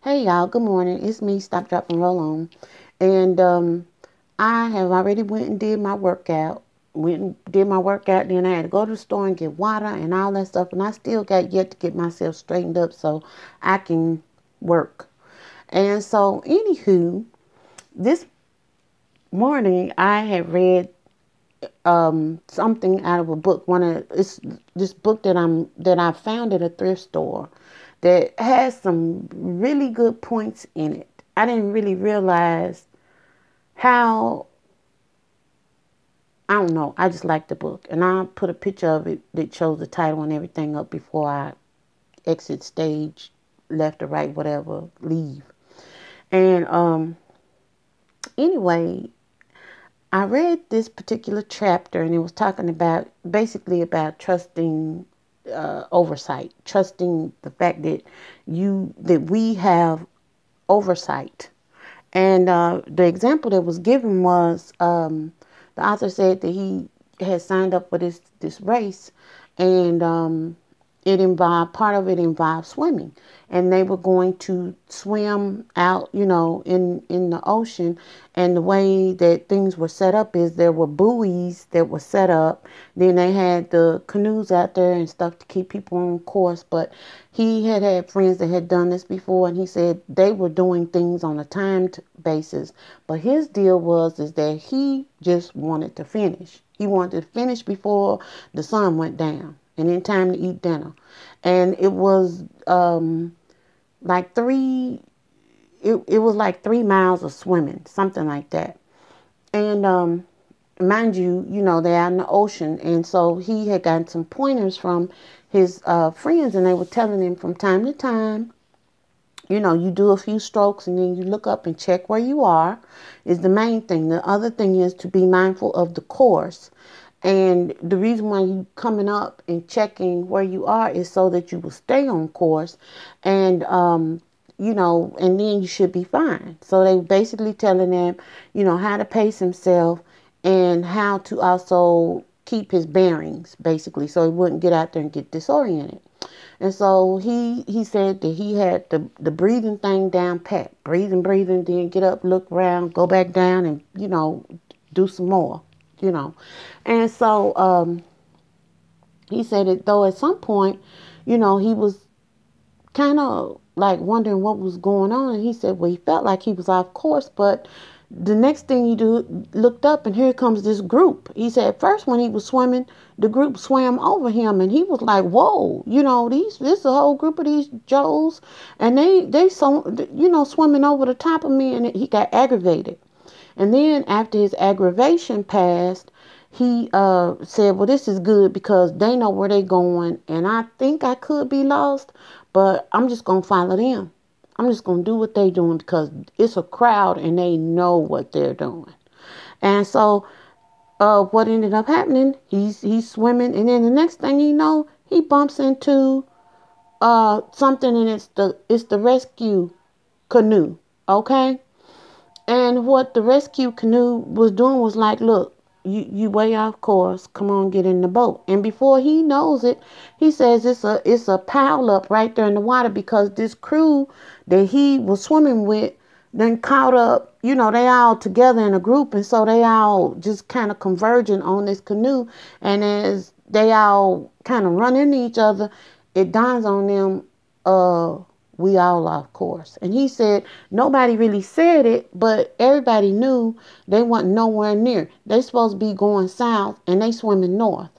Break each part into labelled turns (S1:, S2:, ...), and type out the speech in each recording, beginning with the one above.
S1: Hey y'all, good morning. It's me, Stop, Drop, and Roll On. And I have already went and did my workout. Then I had to go to the store and get water and all that stuff. And I still got yet to get myself straightened up so I can work. And so, anywho, this morning I had read something out of a book. It's this book that I found at a thrift store that has some really good points in it. I didn't really realize how, I don't know, I just like the book. And I'll put a picture of it that shows the title and everything up before I exit stage, left or right, whatever, leave. And anyway, I read this particular chapter and it was talking about basically about trusting oversight, trusting the fact that we have oversight. And the example that was given was the author said that he had signed up for this race, and it involved, part of it involved swimming, and they were going to swim out, in the ocean. And the way that things were set up is there were buoys that were set up. Then they had the canoes out there and stuff to keep people on course. But he had friends that had done this before, and he said they were doing things on a timed basis. But his deal is that he just wanted to finish. He wanted to finish before the sun went down and in time to eat dinner. And it was like it was like 3 miles of swimming, something like that. And mind you, they're out in the ocean. And so he had gotten some pointers from his friends, and they were telling him from time to time, you do a few strokes and then you look up and check where you are, is the main thing. The other thing is to be mindful of the course. And the reason why you coming up and checking where you are is so that you will stay on course. And and then you should be fine. So they basically telling them, how to pace himself and how to also keep his bearings, basically, so he wouldn't get out there and get disoriented. And so he said that he had the breathing thing down pat. Breathing, then get up, look around, go back down, and, do some more, And so he said that though at some point, he was kind of like wondering what was going on. And he said, well, he felt like he was off course, but the next thing you do, looked up, and here comes this group. He said, first when he was swimming, the group swam over him, and he was like, whoa, this is a whole group of these Joes, and they so, swimming over the top of me, and he got aggravated. And then after his aggravation passed, he said, well, this is good because they know where they're going, and I think I could be lost, but I'm just going to follow them. I'm just going to do what they're doing because it's a crowd and they know what they're doing. And so what ended up happening, he's swimming, and then the next thing you know, he bumps into something, and it's the rescue canoe, okay? And what the rescue canoe was doing was like, look, you way off course. Come on, get in the boat. And before he knows it, he says it's a pile up right there in the water because this crew that he was swimming with then caught up. They all together in a group, and so they all just kind of converging on this canoe. And as they all kind of run into each other, it dawns on them, we all off course. And he said nobody really said it, but everybody knew they weren't nowhere near. They supposed to be going south and they swimming north.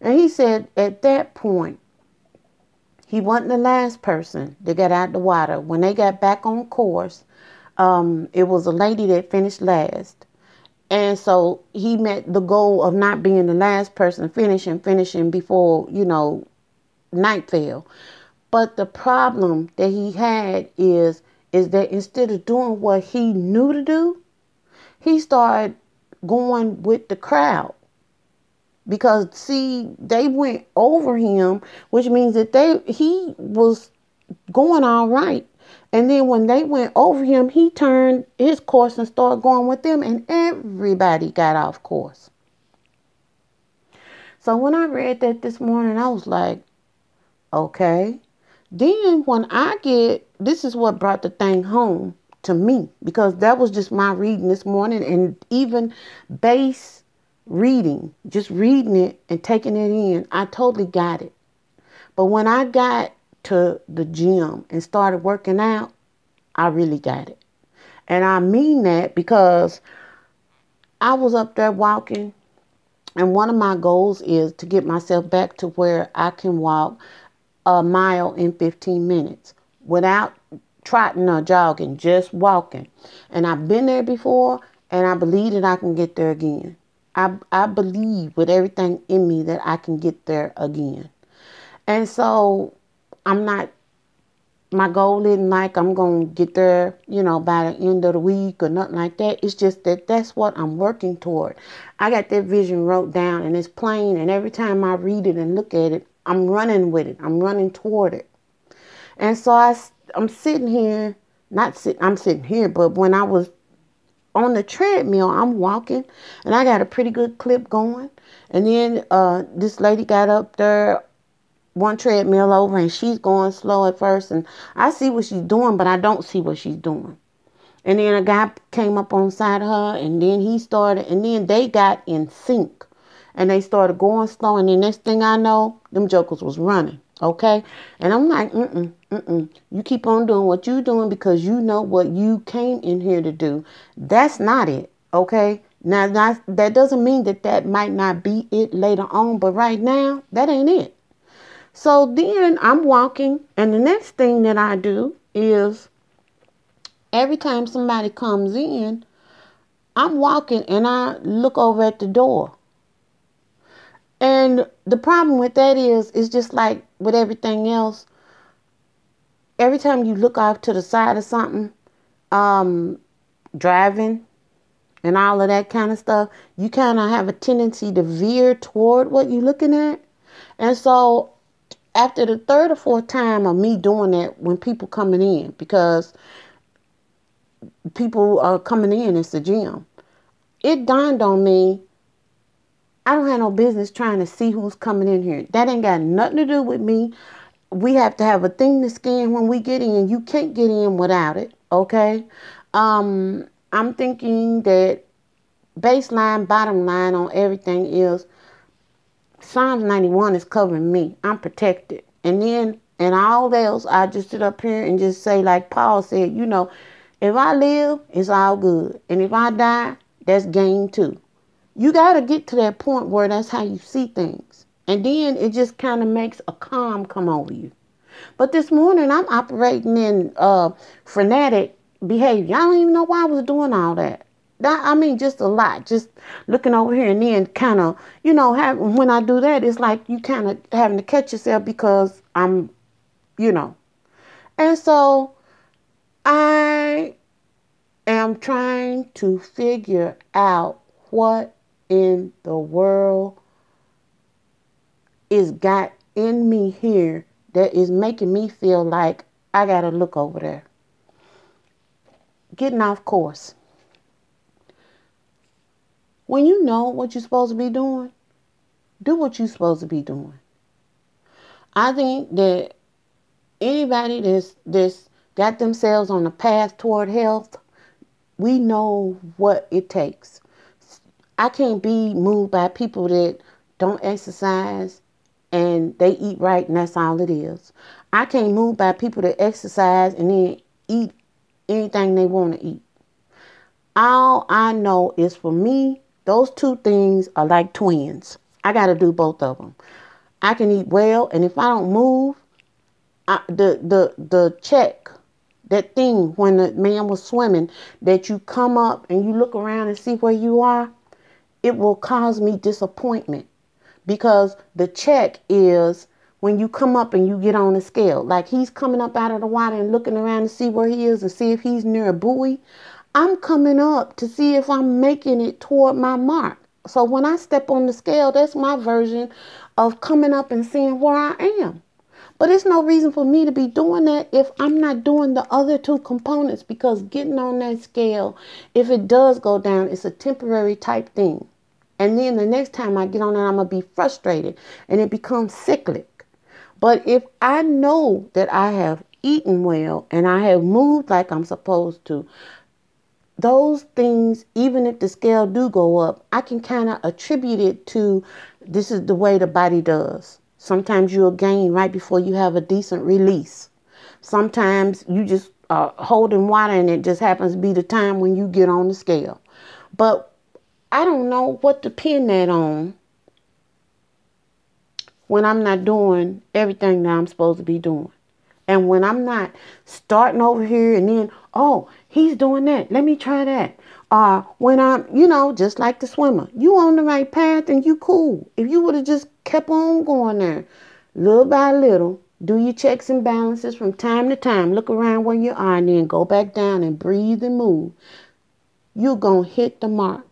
S1: And he said at that point, he wasn't the last person that got out the water. When they got back on course, it was a lady that finished last. And so he met the goal of not being the last person finishing before, night fell. But the problem that he had is that instead of doing what he knew to do, he started going with the crowd. Because see, they went over him, which means that he was going all right. And then when they went over him, he turned his course and started going with them, and everybody got off course. So when I read that this morning, I was like, okay. Then when this is what brought the thing home to me, because that was just my reading this morning, and even base reading, just reading it and taking it in, I totally got it. But when I got to the gym and started working out, I really got it. And I mean that because I was up there walking, and one of my goals is to get myself back to where I can walk a mile in 15 minutes without trotting or jogging, just walking. And I've been there before, and I believe that I can get there again. I believe with everything in me that I can get there again. And so I'm not, my goal isn't like I'm going to get there, by the end of the week or nothing like that. It's just that that's what I'm working toward. I got that vision wrote down, and it's plain. And every time I read it and look at it, I'm running with it. I'm running toward it. And so I'm sitting here, I'm sitting here, but when I was on the treadmill, I'm walking, and I got a pretty good clip going. And then this lady got up there one treadmill over, and she's going slow at first, and I see what she's doing, but I don't see what she's doing. And then a guy came up on the side of her, and then he started, and then they got in sync, and they started going slow, and the next thing I know, them jokers was running. Okay. And I'm like, you keep on doing what you're doing, because you know what you came in here to do. That's not it. Okay. Now that doesn't mean that might not be it later on, but right now that ain't it. So then I'm walking, and the next thing that I do is every time somebody comes in, I'm walking and I look over at the door. And the problem with that is, it's just like with everything else. Every time you look off to the side of something, driving and all of that kind of stuff, you kind of have a tendency to veer toward what you're looking at. And so after the third or fourth time of me doing that, when people coming in, because people are coming in, it's the gym, it dawned on me, I don't have no business trying to see who's coming in here. That ain't got nothing to do with me. We have to have a thing to scan when we get in. You can't get in without it. Okay. I'm thinking that baseline, bottom line on everything is Psalms 91 is covering me. I'm protected. And then, and all else, I just sit up here and just say, like Paul said, if I live, it's all good. And if I die, that's gain too. You got to get to that point where that's how you see things. And then it just kind of makes a calm come over you. But this morning, I'm operating in frenetic behavior. I don't even know why I was doing all that. I mean, just a lot. Just looking over here, and then kind of, when I do that, it's like you kind of having to catch yourself, because I'm, And so I am trying to figure out what in the world is got in me here that is making me feel like I got to look over there. Getting off course. When you know what you're supposed to be doing, do what you're supposed to be doing. I think that anybody that's got themselves on the path toward health, we know what it takes. I can't be moved by people that don't exercise and they eat right, and that's all it is. I can't move by people that exercise and then eat anything they want to eat. All I know is, for me, those two things are like twins. I got to do both of them. I can eat well, and if I don't move, the check, that thing when the man was swimming, that you come up and you look around and see where you are, it will cause me disappointment, because the check is when you come up and you get on the scale. Like, he's coming up out of the water and looking around to see where he is and see if he's near a buoy. I'm coming up to see if I'm making it toward my mark. So when I step on the scale, that's my version of coming up and seeing where I am. But it's no reason for me to be doing that if I'm not doing the other two components, because getting on that scale, if it does go down, it's a temporary type thing. And then the next time I get on it, I'm going to be frustrated and it becomes cyclic. But if I know that I have eaten well and I have moved like I'm supposed to, those things, even if the scale do go up, I can kind of attribute it to this is the way the body does. Sometimes you'll gain right before you have a decent release. Sometimes you just are holding water and it just happens to be the time when you get on the scale. But I don't know what to pin that on when I'm not doing everything that I'm supposed to be doing. And when I'm not starting over here and then, oh, he's doing that, let me try that. Or when I'm, just like the swimmer, you on the right path and you cool. If you would have just kept on going there, little by little, do your checks and balances from time to time, look around where you are and then go back down and breathe and move, you're going to hit the mark.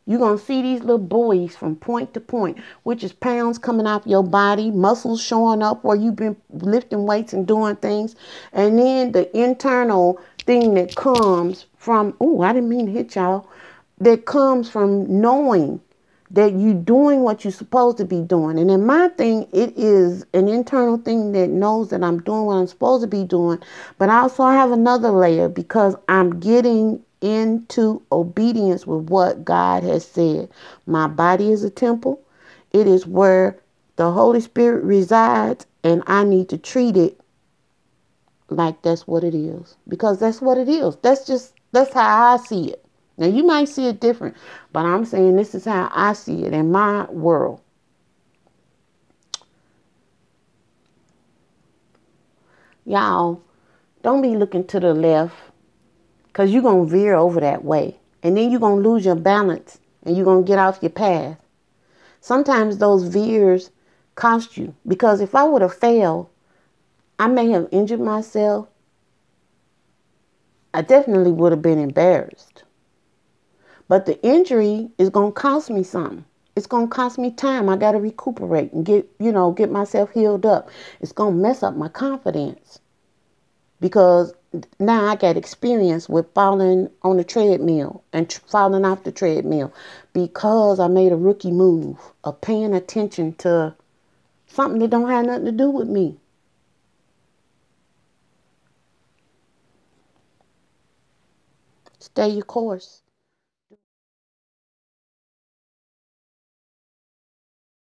S1: You're going to see these little buoys from point to point, which is pounds coming off your body, muscles showing up where you've been lifting weights and doing things. And then the internal thing that comes from, oh, I didn't mean to hit y'all, that comes from knowing that you're doing what you're supposed to be doing. And in my thing, it is an internal thing that knows that I'm doing what I'm supposed to be doing. But I also have another layer because I'm getting into obedience with what God has said. My body is a temple. It is where the Holy Spirit resides, and I need to treat it like that's what it is, because that's what it is. That's how I see it. Now you might see it different, but I'm saying this is how I see it in my world. Y'all, don't be looking to the left, because you're going to veer over that way. And then you're going to lose your balance and you're going to get off your path. Sometimes those veers cost you, because if I would have failed, I may have injured myself. I definitely would have been embarrassed. But the injury is going to cost me something. It's going to cost me time. I got to recuperate and get myself healed up. It's going to mess up my confidence, because now I got experience with falling on the treadmill and falling off the treadmill because I made a rookie move of paying attention to something that don't have nothing to do with me. Stay your course.